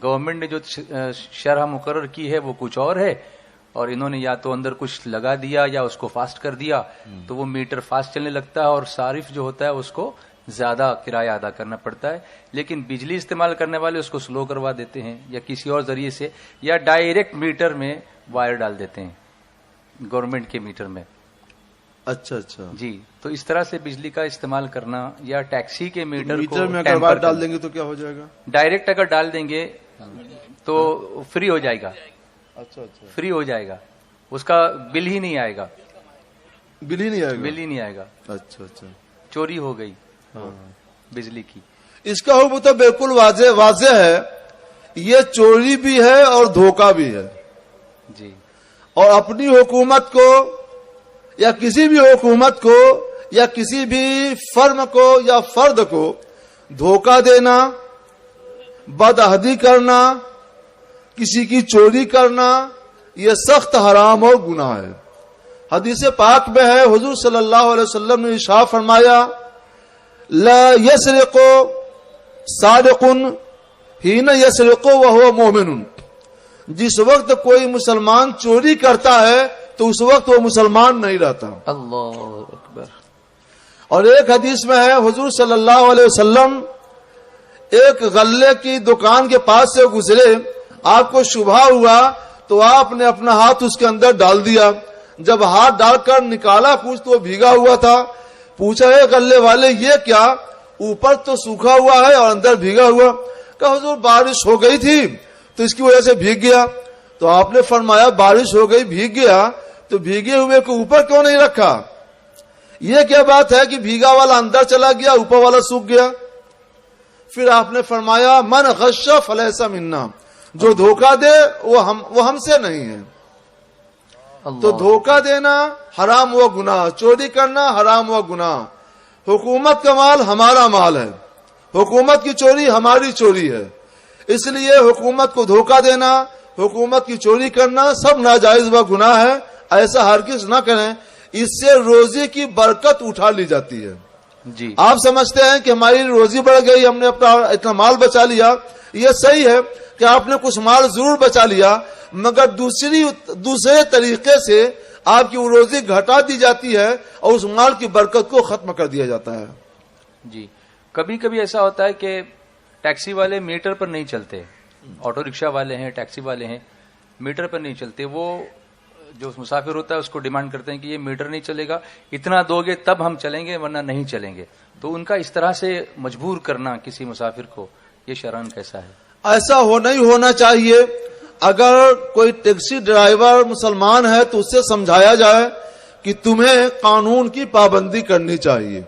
Government ने जो शरह मुकर्रर की है वो कुछ और है, और इन्होंने या तो अंदर कुछ लगा दिया या उसको फास्ट कर दिया, तो वो मीटर फास्ट चलने लगता है और सारिफ जो होता है उसको ज्यादा किराया अदा करना पड़ता है। लेकिन बिजली इस्तेमाल करने वाले उसको स्लो करवा देते हैं या किसी और जरिए से, या डायरेक्ट मीटर में वायर डाल देते हैं गवर्नमेंट के मीटर में। अच्छा अच्छा जी, तो इस तरह से बिजली का इस्तेमाल करना, या टैक्सी के मीटर में अगर वायर डाल देंगे तो क्या हो जाएगा? डायरेक्ट अगर डाल देंगे तो फ्री हो जाएगा। अच्छा अच्छा, फ्री हो जाएगा, उसका बिल ही नहीं आएगा। बिल ही नहीं आएगा? बिल ही नहीं आएगा। अच्छा अच्छा, चोरी हो गई हाँ। बिजली की। इसका हुक्म तो बिल्कुल वाजे है, ये चोरी भी है और धोखा भी है जी। और अपनी हुकूमत को या किसी भी हुकूमत को या किसी भी फर्म को या फर्द को धोखा देना, बदअहदी करना, किसी की चोरी करना, ये सख्त हराम और गुनाह है। हदीस पाक में है, हुजूर सल्लल्लाहु अलैहि वसल्लम ने इरशाद फरमाया, ला यसरिको सारिकुन हीन यसरिको वहुव मोमिनुन। जिस वक्त कोई मुसलमान चोरी करता है तो उस वक्त वो मुसलमान नहीं रहता। अल्लाहु अकबर। और एक हदीस में है, हुजूर सल्लल्लाहु अलैहि वसल्लम एक गल्ले की दुकान के पास से गुजरे, आपको शुभा हुआ तो आपने अपना हाथ उसके अंदर डाल दिया। जब हाथ डालकर निकाला कुछ तो भीगा हुआ था। पूछा, है गल्ले वाले ये क्या, ऊपर तो सूखा हुआ है और अंदर भीगा हुआ? कहा, हुजूर बारिश हो गई थी तो इसकी वजह से भीग गया। तो आपने फरमाया, बारिश हो गई भीग गया तो भीगे हुए को ऊपर क्यों नहीं रखा? ये क्या बात है कि भीगा वाला अंदर चला गया, ऊपर वाला सूख गया? फिर आपने फरमाया, मन गश्शा फलैसा मिन्ना, जो धोखा दे वो हमसे नहीं है। तो धोखा देना हराम हुआ गुनाह, चोरी करना हराम हुआ गुनाह। हुकूमत का माल हमारा माल है, हुकूमत की चोरी हमारी चोरी है, इसलिए हुकूमत को धोखा देना, हुकूमत की चोरी करना सब नाजायज व गुनाह है। ऐसा हरगिज़ ना करें, इससे रोजी की बरकत उठा ली जाती है जी। आप समझते हैं कि हमारी रोजी बढ़ गई, हमने अपना इतना माल बचा लिया, ये सही है कि आपने कुछ माल जरूर बचा लिया, मगर दूसरे तरीके से आपकी वो रोजी घटा दी जाती है और उस माल की बरकत को खत्म कर दिया जाता है जी। कभी कभी ऐसा होता है कि टैक्सी वाले मीटर पर नहीं चलते, ऑटो रिक्शा वाले हैं, टैक्सी वाले हैं, मीटर पर नहीं चलते। वो जो मुसाफिर होता है उसको डिमांड करते हैं कि ये मीटर नहीं चलेगा, इतना दोगे तब हम चलेंगे वरना नहीं चलेंगे। तो उनका इस तरह से मजबूर करना किसी मुसाफिर को, ये शरअन कैसा है? ऐसा नहीं होना चाहिए। अगर कोई टैक्सी ड्राइवर मुसलमान है तो उससे समझाया जाए कि तुम्हें कानून की पाबंदी करनी चाहिए,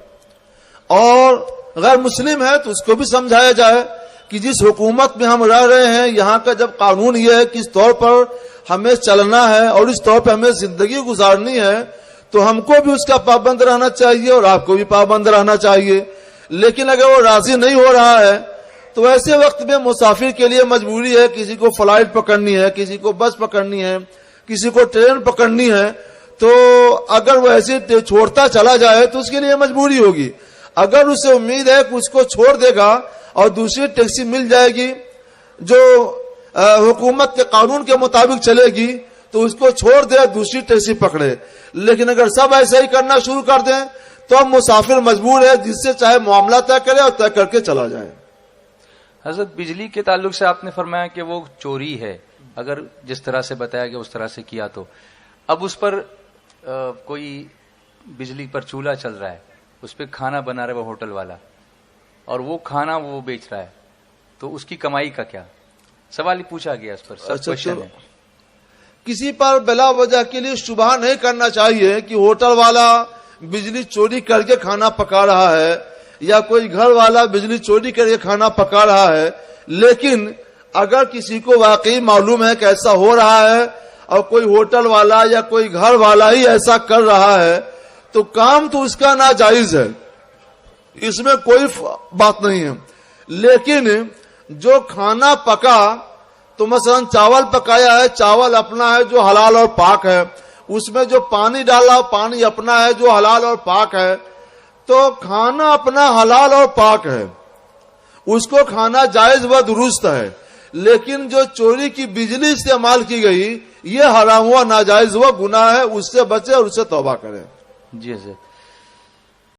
और गैर मुस्लिम है तो उसको भी समझाया जाए कि जिस हुकूमत में हम रह रहे हैं, यहाँ का जब कानून यह है किस तौर पर हमें चलना है और इस तौर पर हमें जिंदगी गुजारनी है, तो हमको भी उसका पाबंद रहना चाहिए और आपको भी पाबंद रहना चाहिए। लेकिन अगर वो राजी नहीं हो रहा है तो ऐसे वक्त में मुसाफिर के लिए मजबूरी है, किसी को फ्लाइट पकड़नी है, किसी को बस पकड़नी है, किसी को ट्रेन पकड़नी है, तो अगर वो ऐसे छोड़ता चला जाए तो उसके लिए मजबूरी होगी। अगर उसे उम्मीद है कि उसको छोड़ देगा और दूसरी टैक्सी मिल जाएगी जो हुकूमत के कानून के मुताबिक चलेगी, तो उसको छोड़ दे, दूसरी टैक्सी पकड़े। लेकिन अगर सब ऐसा ही करना शुरू कर दें तो अब मुसाफिर मजबूर है, जिससे चाहे मामला तय करे और तय करके चला जाए। हजरत, बिजली के ताल्लुक से आपने फरमाया कि वो चोरी है, अगर जिस तरह से बताया गया उस तरह से किया तो अब उस पर कोई बिजली पर चूल्हा चल रहा है, उस पर खाना बना रहा है वो होटल वाला, और वो खाना वो बेच रहा है, तो उसकी कमाई का क्या? सवाल ही पूछा गया इस पर, सब क्वेश्चन है। किसी पर बिला वजह के लिए शुबहा नहीं करना चाहिए कि होटल वाला बिजली चोरी करके खाना पका रहा है या कोई घर वाला बिजली चोरी करके खाना पका रहा है। लेकिन अगर किसी को वाकई मालूम है कि ऐसा हो रहा है और कोई होटल वाला या कोई घर वाला ही ऐसा कर रहा है, तो काम तो उसका नाजायज है, इसमें कोई बात नहीं है। लेकिन जो खाना पका, तो मसलन चावल पकाया है, चावल अपना है जो हलाल और पाक है, उसमें जो पानी डाला पानी अपना है जो हलाल और पाक है, तो खाना अपना हलाल और पाक है, उसको खाना जायज व दुरुस्त है। لیکن جو چوری کی بجلی استعمال کی گئی یہ حرام ہوا، ناجائز ہوا، گناہ ہے، اس سے بچے اور اس سے توبہ کریں. جی حضرت.